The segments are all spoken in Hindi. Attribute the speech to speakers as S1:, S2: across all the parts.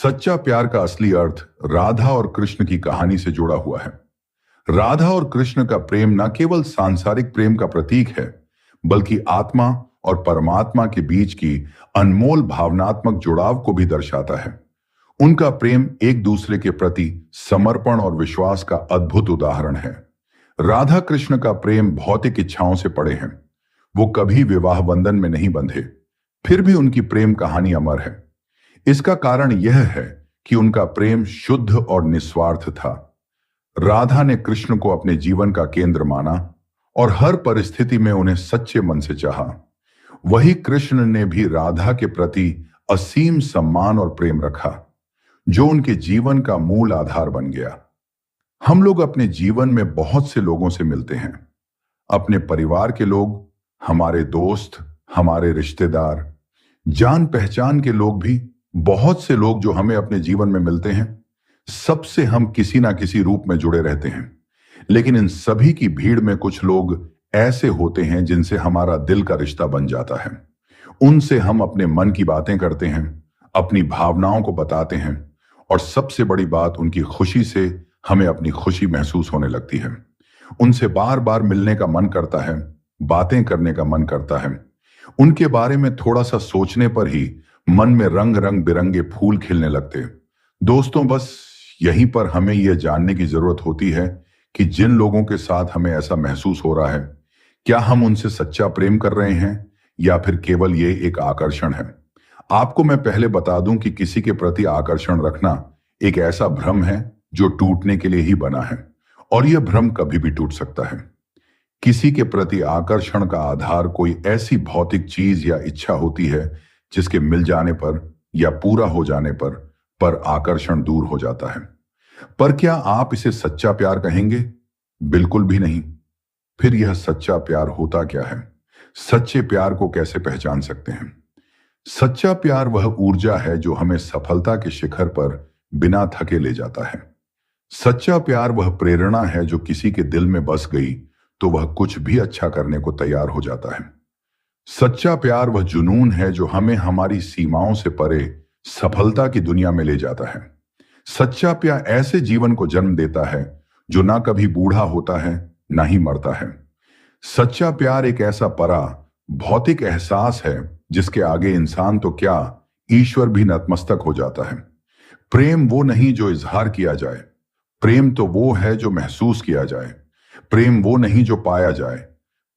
S1: सच्चा प्यार का असली अर्थ राधा और कृष्ण की कहानी से जुड़ा हुआ है। राधा और कृष्ण का प्रेम न केवल सांसारिक प्रेम का प्रतीक है, बल्कि आत्मा और परमात्मा के बीच की अनमोल भावनात्मक जुड़ाव को भी दर्शाता है। उनका प्रेम एक दूसरे के प्रति समर्पण और विश्वास का अद्भुत उदाहरण है। राधा कृष्ण का प्रेम भौतिक इच्छाओं से परे है। वो कभी विवाह बंधन में नहीं बंधे, फिर भी उनकी प्रेम कहानी अमर है। इसका कारण यह है कि उनका प्रेम शुद्ध और निस्वार्थ था। राधा ने कृष्ण को अपने जीवन का केंद्र माना और हर परिस्थिति में उन्हें सच्चे मन से चाहा। वही कृष्ण ने भी राधा के प्रति असीम सम्मान और प्रेम रखा, जो उनके जीवन का मूल आधार बन गया। हम लोग अपने जीवन में बहुत से लोगों से मिलते हैं। अपने परिवार के लोग, हमारे दोस्त, हमारे रिश्तेदार, जान पहचान के लोग भी, बहुत से लोग जो हमें अपने जीवन में मिलते हैं। सबसे हम किसी ना किसी रूप में जुड़े रहते हैं। लेकिन इन सभी की भीड़ में कुछ लोग ऐसे होते हैं जिनसे हमारा दिल का रिश्ता बन जाता है। उनसे हम अपने मन की बातें करते हैं, अपनी भावनाओं को बताते हैं, और सबसे बड़ी बात, उनकी खुशी से हमें अपनी खुशी महसूस होने लगती है। उनसे बार बार मिलने का मन करता है, बातें करने का मन करता है। उनके बारे में थोड़ा सा सोचने पर ही मन में रंग रंग बिरंगे फूल खिलने लगते। दोस्तों, बस यहीं पर हमें यह जानने की जरूरत होती है कि जिन लोगों के साथ हमें ऐसा महसूस हो रहा है, क्या हम उनसे सच्चा प्रेम कर रहे हैं या फिर केवल ये एक आकर्षण है। आपको मैं पहले बता दूं कि किसी के प्रति आकर्षण रखना एक ऐसा भ्रम है जो टूटने के लिए ही बना है, और यह भ्रम कभी भी टूट सकता है। किसी के प्रति आकर्षण का आधार कोई ऐसी भौतिक चीज या इच्छा होती है जिसके मिल जाने पर या पूरा हो जाने पर आकर्षण दूर हो जाता है। पर क्या आप इसे सच्चा प्यार कहेंगे? बिल्कुल भी नहीं। फिर यह सच्चा प्यार होता क्या है? सच्चे प्यार को कैसे पहचान सकते हैं? सच्चा प्यार वह ऊर्जा है जो हमें सफलता के शिखर पर बिना थके ले जाता है। सच्चा प्यार वह प्रेरणा है जो किसी के दिल में बस गई तो वह कुछ भी अच्छा करने को तैयार हो जाता है। सच्चा प्यार वह जुनून है जो हमें हमारी सीमाओं से परे सफलता की दुनिया में ले जाता है। सच्चा प्यार ऐसे जीवन को जन्म देता है जो ना कभी बूढ़ा होता है, ना ही मरता है। सच्चा प्यार एक ऐसा परा भौतिक एहसास है जिसके आगे इंसान तो क्या, ईश्वर भी नतमस्तक हो जाता है। प्रेम वो नहीं जो इजहार किया जाए, प्रेम तो वो है जो महसूस किया जाए। प्रेम वो नहीं जो पाया जाए,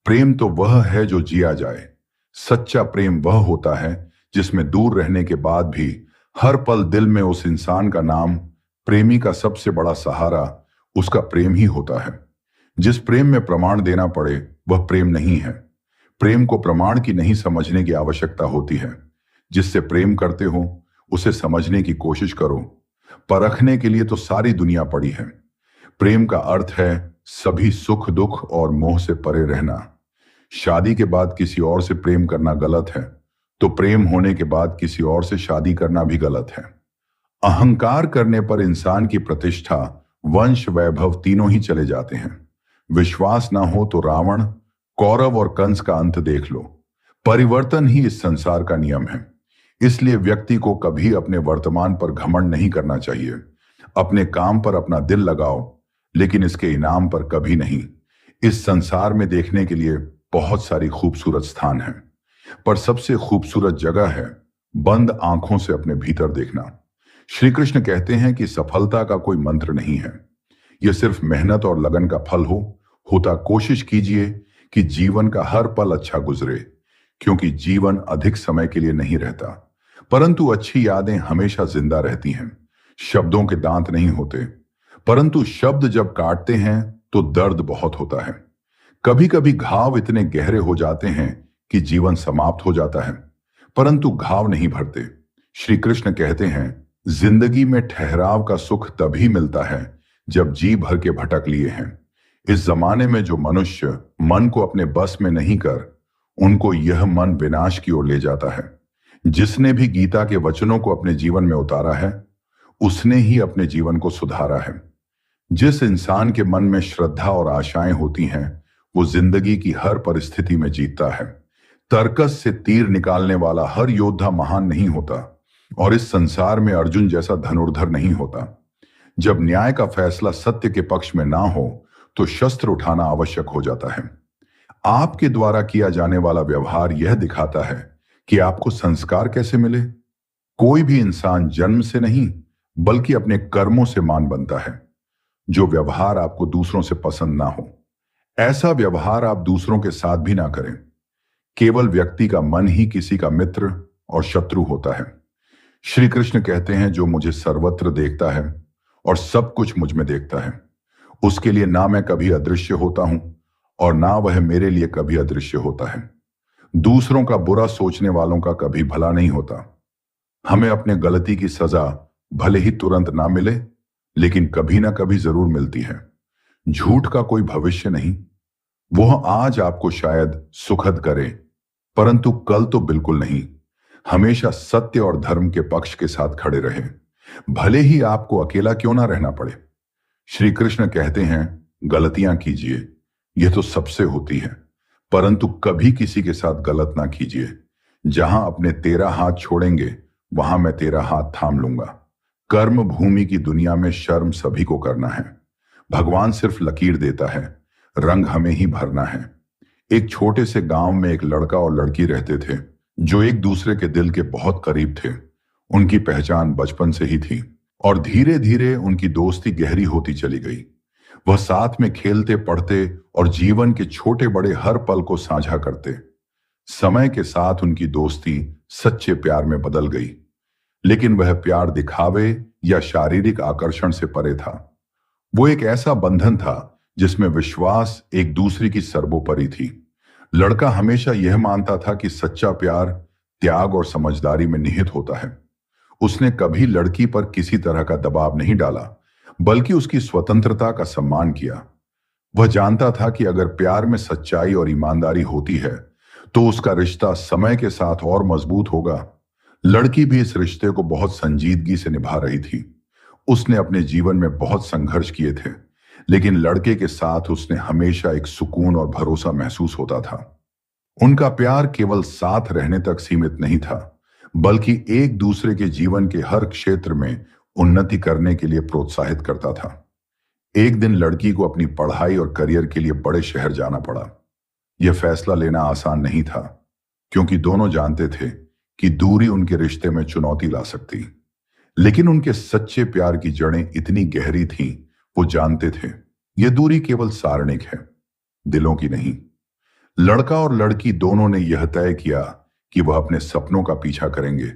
S1: प्रेम तो वह है जो जिया जाए। सच्चा प्रेम वह होता है जिसमें दूर रहने के बाद भी हर पल दिल में उस इंसान का नाम, प्रेमी का सबसे बड़ा सहारा उसका प्रेम ही होता है। जिस प्रेम में प्रमाण देना पड़े वह प्रेम नहीं है। प्रेम को प्रमाण की नहीं समझने की आवश्यकता होती है। जिससे प्रेम करते हो उसे समझने की कोशिश करो। परखने के लिए तो सारी दुनिया पड़ी है। प्रेम का अर्थ है सभी सुख दुख और मोह से परे रहना। शादी के बाद किसी और से प्रेम करना गलत है, तो प्रेम होने के बाद किसी और से शादी करना भी गलत है। अहंकार करने पर इंसान की प्रतिष्ठा, वंश, वैभव तीनों ही चले जाते हैं। विश्वास ना हो तो रावण, कौरव और कंस का अंत देख लो। परिवर्तन ही इस संसार का नियम है। इसलिए व्यक्ति को कभी अपने वर्तमान पर घमंड नहीं करना चाहिए। अपने काम पर अपना दिल लगाओ, लेकिन इसके इनाम पर कभी नहीं। इस संसार में देखने के लिए बहुत सारी खूबसूरत स्थान हैं, पर सबसे खूबसूरत जगह है बंद आंखों से अपने भीतर देखना। श्री कृष्ण कहते हैं कि सफलता का कोई मंत्र नहीं है, यह सिर्फ मेहनत और लगन का फल होता। कोशिश कीजिए कि जीवन का हर पल अच्छा गुजरे, क्योंकि जीवन अधिक समय के लिए नहीं रहता, परंतु अच्छी यादें हमेशा जिंदा रहती हैं। शब्दों के दांत नहीं होते, परंतु शब्द जब काटते हैं तो दर्द बहुत होता है। कभी कभी घाव इतने गहरे हो जाते हैं कि जीवन समाप्त हो जाता है, परंतु घाव नहीं भरते। श्री कृष्ण कहते हैं, जिंदगी में ठहराव का सुख तभी मिलता है जब जी भर के भटक लिए हैं। इस जमाने में जो मनुष्य मन को अपने बस में नहीं कर, उनको यह मन विनाश की ओर ले जाता है। जिसने भी गीता के वचनों को अपने जीवन में उतारा है, उसने ही अपने जीवन को सुधारा है। जिस इंसान के मन में श्रद्धा और आशाएं होती हैं, वो जिंदगी की हर परिस्थिति में जीतता है। तर्कस से तीर निकालने वाला हर योद्धा महान नहीं होता, और इस संसार में अर्जुन जैसा धनुर्धर नहीं होता। जब न्याय का फैसला सत्य के पक्ष में ना हो तो शस्त्र उठाना आवश्यक हो जाता है। आपके द्वारा किया जाने वाला व्यवहार यह दिखाता है कि आपको संस्कार कैसे मिले। कोई भी इंसान जन्म से नहीं बल्कि अपने कर्मों से मान बनता है। जो व्यवहार आपको दूसरों से पसंद ना हो, ऐसा व्यवहार आप दूसरों के साथ भी ना करें। केवल व्यक्ति का मन ही किसी का मित्र और शत्रु होता है। श्री कृष्ण कहते हैं, जो मुझे सर्वत्र देखता है और सब कुछ मुझ में देखता है, उसके लिए ना मैं कभी अदृश्य होता हूं और ना वह मेरे लिए कभी अदृश्य होता है। दूसरों का बुरा सोचने वालों का कभी भला नहीं होता। हमें अपने गलती की सजा भले ही तुरंत ना मिले, लेकिन कभी ना कभी जरूर मिलती है। झूठ का कोई भविष्य नहीं। वह आज आपको शायद सुखद करे, परंतु कल तो बिल्कुल नहीं। हमेशा सत्य और धर्म के पक्ष के साथ खड़े रहें, भले ही आपको अकेला क्यों ना रहना पड़े। श्री कृष्ण कहते हैं, गलतियां कीजिए, यह तो सबसे होती है, परंतु कभी किसी के साथ गलत ना कीजिए। जहां अपने तेरा हाथ छोड़ेंगे वहां मैं तेरा हाथ थाम लूंगा। कर्म भूमि की दुनिया में शर्म सभी को करना है। भगवान सिर्फ लकीर देता है, रंग हमें ही भरना है। एक छोटे से गांव में एक लड़का और लड़की रहते थे जो एक दूसरे के दिल के बहुत करीब थे। उनकी पहचान बचपन से ही थी और धीरे धीरे उनकी दोस्ती गहरी होती चली गई। वह साथ में खेलते, पढ़ते और जीवन के छोटे बड़े हर पल को साझा करते। समय के साथ उनकी दोस्ती सच्चे प्यार में बदल गई, लेकिन वह प्यार दिखावे या शारीरिक आकर्षण से परे था। वो एक ऐसा बंधन था जिसमें विश्वास एक दूसरे की सर्वोपरि थी। लड़का हमेशा यह मानता था कि सच्चा प्यार त्याग और समझदारी में निहित होता है। उसने कभी लड़की पर किसी तरह का दबाव नहीं डाला, बल्कि उसकी स्वतंत्रता का सम्मान किया। वह जानता था कि अगर प्यार में सच्चाई और ईमानदारी होती है तो उसका रिश्ता समय के साथ और मजबूत होगा। लड़की भी इस रिश्ते को बहुत संजीदगी से निभा रही थी। उसने अपने जीवन में बहुत संघर्ष किए थे, लेकिन लड़के के साथ उसने हमेशा एक सुकून और भरोसा महसूस होता था। उनका प्यार केवल साथ रहने तक सीमित नहीं था, बल्कि एक दूसरे के जीवन के हर क्षेत्र में उन्नति करने के लिए प्रोत्साहित करता था। एक दिन लड़की को अपनी पढ़ाई और करियर के लिए बड़े शहर जाना पड़ा। यह फैसला लेना आसान नहीं था, क्योंकि दोनों जानते थे कि दूरी उनके रिश्ते में चुनौती ला सकती। लेकिन उनके सच्चे प्यार की जड़ें इतनी गहरी थीं, वो जानते थे यह दूरी केवल सारणिक है, दिलों की नहीं। लड़का और लड़की दोनों ने यह तय किया कि वह अपने सपनों का पीछा करेंगे,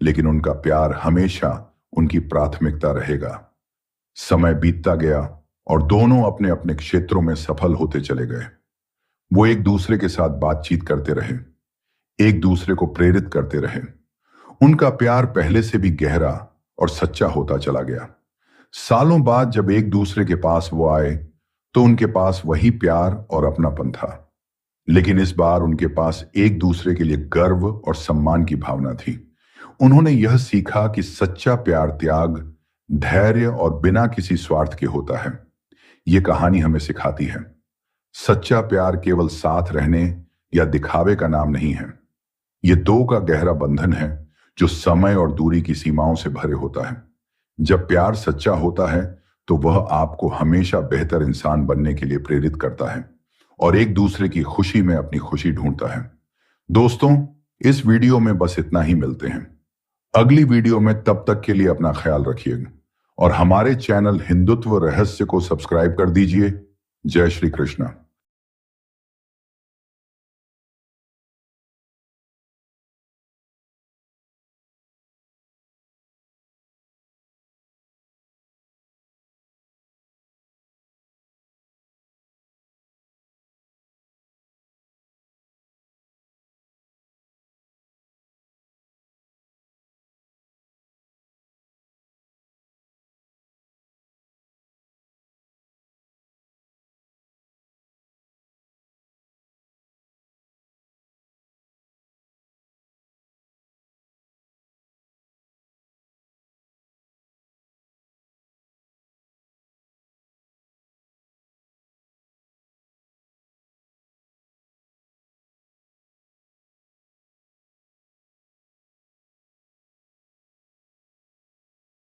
S1: लेकिन उनका प्यार हमेशा उनकी प्राथमिकता रहेगा। समय बीतता गया और दोनों अपने अपने क्षेत्रों में सफल होते चले गए। वो एक दूसरे के साथ बातचीत करते रहे, एक दूसरे को प्रेरित करते रहे। उनका प्यार पहले से भी गहरा और सच्चा होता चला गया। सालों बाद जब एक दूसरे के पास वो आए तो उनके पास वही प्यार और अपनापन था, लेकिन इस बार उनके पास एक दूसरे के लिए गर्व और सम्मान की भावना थी। उन्होंने यह सीखा कि सच्चा प्यार त्याग, धैर्य और बिना किसी स्वार्थ के होता है। यह कहानी हमें सिखाती है, सच्चा प्यार केवल साथ रहने या दिखावे का नाम नहीं है। यह दो का गहरा बंधन है जो समय और दूरी की सीमाओं से भरे होता है। जब प्यार सच्चा होता है तो वह आपको हमेशा बेहतर इंसान बनने के लिए प्रेरित करता है और एक दूसरे की खुशी में अपनी खुशी ढूंढता है। दोस्तों, इस वीडियो में बस इतना ही। मिलते हैं अगली वीडियो में। तब तक के लिए अपना ख्याल रखिएगा और हमारे चैनल हिंदुत्व रहस्य को सब्सक्राइब कर दीजिए। जय श्री कृष्ण।